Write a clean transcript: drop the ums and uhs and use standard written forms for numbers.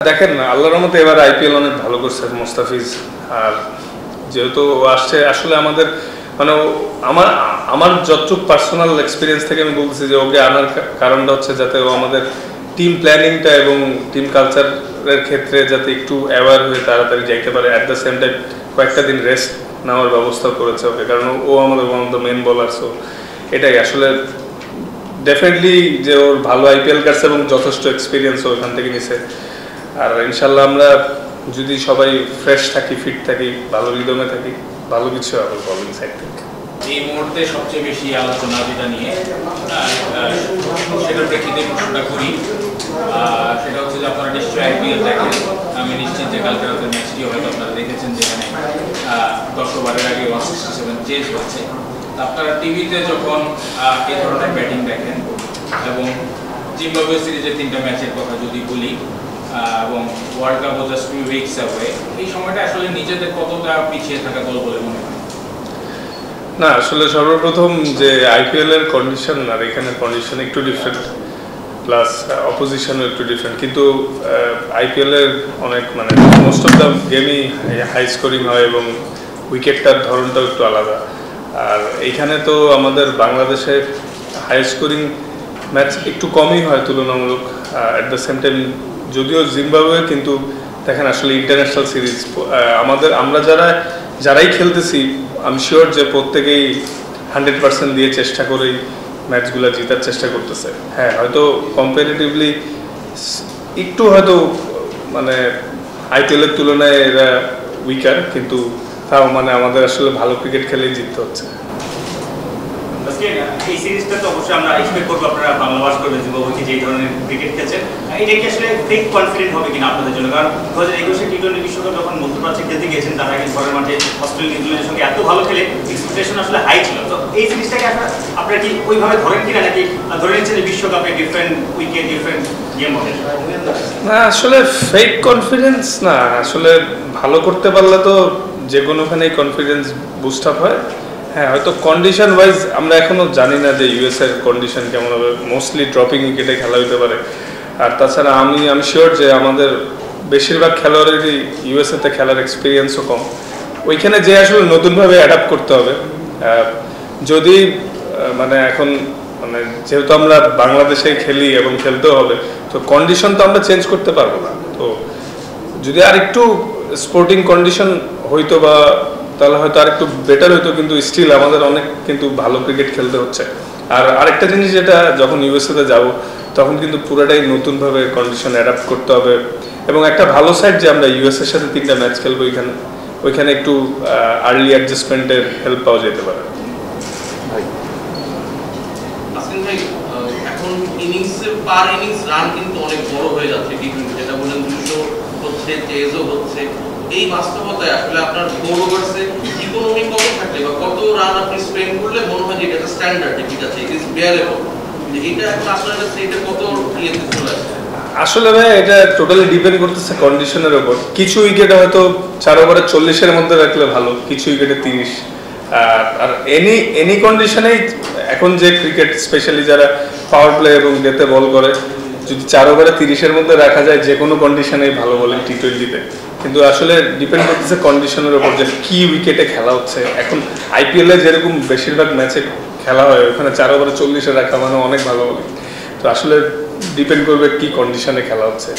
দেখেন না, আল্লাহর রহমতে এবার আইপিএল অনেক ভালো করছে মোস্তাফিজ। আর যেহেতু ও আসছে, আসলে আমাদের মানে আমার আমার যতটুকু পার্সোনাল এক্সপিরিয়েন্স থেকে আমি বলতেছি যে ওকে আনার কারণটা হচ্ছে যাতে ও আমাদের টিম প্ল্যানিংটা এবং টিম কালচারের ক্ষেত্রে যাতে একটু অ্যাওয়ার হয়ে তাড়াতাড়ি যাইতে পারে। অ্যাট দ্য সেম টাইম কয়েকটা দিন রেস্ট নেওয়ার ব্যবস্থা করেছে ওকে, কারণ ও আমাদের one of the main bowler. So এটাই আসলে ডেফিনেটলি যে ওর ভালো আইপিএল কাটছে এবং যথেষ্ট এক্সপিরিয়েন্স ও ওখান থেকে নিছে। আর ইনশাল্লাহ আমরা যদি সবাই ফ্রেশ থাকি, ফিট থাকি, ভালো রিদমে থাকি, ভালো কিছু হবে বলিং সাইড থেকে। এই মুহূর্তে সবচেয়ে বেশি আলোচনা যেটা নিয়ে সেটার প্রেক্ষিতে প্রশ্নটা করি, সেটা হচ্ছে যে আপনারা নিশ্চয়ই আইপিএল দেখেন। আমি নিশ্চিত যে কালকে রাতের ম্যাচটিও হয়তো আপনারা দেখেছেন, যেখানে 10 ওভারের আগে 167 চেঞ্জ হচ্ছে। আপনারা টিভিতে যখন এই ধরনের ব্যাটিং দেখেন এবং জিম্বাবুয়ে সিরিজের 3টা ম্যাচের কথা যদি বলি এবং ওয়ার্ল্ড কাপও জাস্ট 2 উইকস অ্যাওয়ে, এই সময়টা আসলে নিজেদের কতটা পিছিয়ে থাকা দল বলে মনে হয়? না, আসলে সর্বপ্রথম যে আইপিএল এর কন্ডিশন আর এখানের কন্ডিশন একটু ডিফারেন্ট, প্লাস অপোজিশনও একটু ডিফারেন্ট। কিন্তু আইপিএল এর অনেক মানে মোস্ট অফ দ্য গেমই হাই স্কোরিং হয় এবং উইকেটটার ধরনটাও একটু আলাদা। আর এইখানে তো আমাদের বাংলাদেশে হাই স্কোরিং ম্যাচ একটু কমই হয় তুলনামূলক। অ্যাট দ্য সেম টাইম যদিও জিম্বাবুয়ে, কিন্তু দেখেন আসলে ইন্টারন্যাশনাল সিরিজ আমরা যারাই খেলতেছি আমি শিওর যে প্রত্যেকেই 100% দিয়ে চেষ্টা করেই ম্যাচগুলো জেতার চেষ্টা করতেছে। হ্যাঁ, হয়তো কম্পারেটিভলি একটু হয়তো মানে আইপিএলের তুলনায় এরা উইকার, কিন্তু তাও মানে আমাদের আসলে ভালো ক্রিকেট খেলেই জিততে হচ্ছে। এই সিরিজটা তো অবশ্যই আমরা এক্সপেক্ট করবো আপনারা বাংলাভাষ করবেন জিম্বাবুয়েকে যে ধরনের ক্রিকেট খেলছেন। এটা কি আসলে ফেক কনফিডেন্ট হবে কিনা আপনাদের জন্য? কারণ 2021 টি-20 বিশ্বকাপ যখন মধ্যপ্রাচ্যে খেলতে গিয়েছেন, তারা কিন্তু ঘরের মাঠে অস্ট্রেলিয়া, নিউজিল্যান্ডের সঙ্গে এত ভালো খেলে এক্সপেকটেশন আসলে হাই ছিল। তো এই সিরিজটাকে আপনারা কি ওইভাবে ধরেন কিনা, নাকি ধরে নিচ্ছেন যে বিশ্বকাপে ডিফারেন্ট উইকেট, ডিফারেন্ট গেম হবে? না, আসলে ফেক কনফিডেন্স না, আসলে ভালো করতে পারলে তো যে কোনোখানেই কনফিডেন্স বুস্ট আপ হয়। হ্যাঁ, হয়তো কন্ডিশন ওয়াইজ আমরা এখনো জানি না যে ইউএস এর কন্ডিশন কেমন হবে। মোস্টলি ড্রপিং উইকেটে খেলা হতে পারে। আর তাছাড়া আমি শিওর যে আমাদের বেশিরভাগ খেলোয়াড়েরই ইউএসএতে খেলার এক্সপিরিয়েন্সও কম। ওইখানে যে আসলে নতুনভাবে অ্যাডাপ্ট করতে হবে। যদি মানে এখন মানে যেহেতু আমরা বাংলাদেশে খেলি এবং খেলতেও হবে, তো কন্ডিশন তো আমরা চেঞ্জ করতে পারবো না। তো যদি আর একটু স্পোর্টিং কন্ডিশন হইতো বা তাহলে হয়তো আর একটু বেটার হইতো, কিন্তু স্টিল আমাদের অনেক কিন্তু ভালো ক্রিকেট খেলতে হচ্ছে। আর আরেকটা জিনিস, যেটা যখন ইউএসএতে যাব তখন কিন্তু পুরোটাই নতুনভাবে কন্ডিশন অ্যাডাপ্ট করতে হবে। এবং একটা ভালো সাইড যে আমরা ইউএসএর সাথে 3টা ম্যাচ খেলবো, ওইখানে একটু আর্লি অ্যাডজাস্টমেন্টের হেল্প পাওয়া যেতে পারে। এখন ইনিংসে পার ইনিংস রান কিন্তু অনেক বড় হয়ে যাচ্ছে টি-20, যেটা বলেন 200 হচ্ছে, চেজও হচ্ছে। এই বাস্তবতায় আসলে আপনার 4 ওভার্সে ইকোনমি কত থাকলে বা কত রান আপনি স্পেন্ড করলে মনে হয় যে এটা স্ট্যান্ডার্ড, ঠিক আছে, ইট ইজ বেয়ারেবল, এটা এখন আপনার কাছে এটা কত ইয়েতে চলে আসছে? আসলে ভাই এটা টোটালি ডিপেন্ড করতেছে কন্ডিশনের উপর। কিছু উইকেটে হয়তো 4 ওভারে 40-এর মধ্যে রাখলে ভালো, কিছু উইকেটে 30। আর এনি কন্ডিশনেই এখন যে ক্রিকেট, স্পেশালি যারা পাওয়ার প্লে এবং ডেতে বল করে, যদি 4 ওভারে 30-এর মধ্যে রাখা যায় যে কোনো কন্ডিশনেই ভালো বলে টি-20-তে। কিন্তু আসলে ডিপেন্ড করতেছে কন্ডিশনের উপর যে কি উইকেটে খেলা হচ্ছে। এখন আইপিএলে যেরকম বেশিরভাগ ম্যাচে খেলা হয়, ওখানে 4 ওভারে 40-এ রাখা মানে অনেক ভালো বলে। তো আসলে ডিপেন্ড করবে কি কন্ডিশনে খেলা হচ্ছে।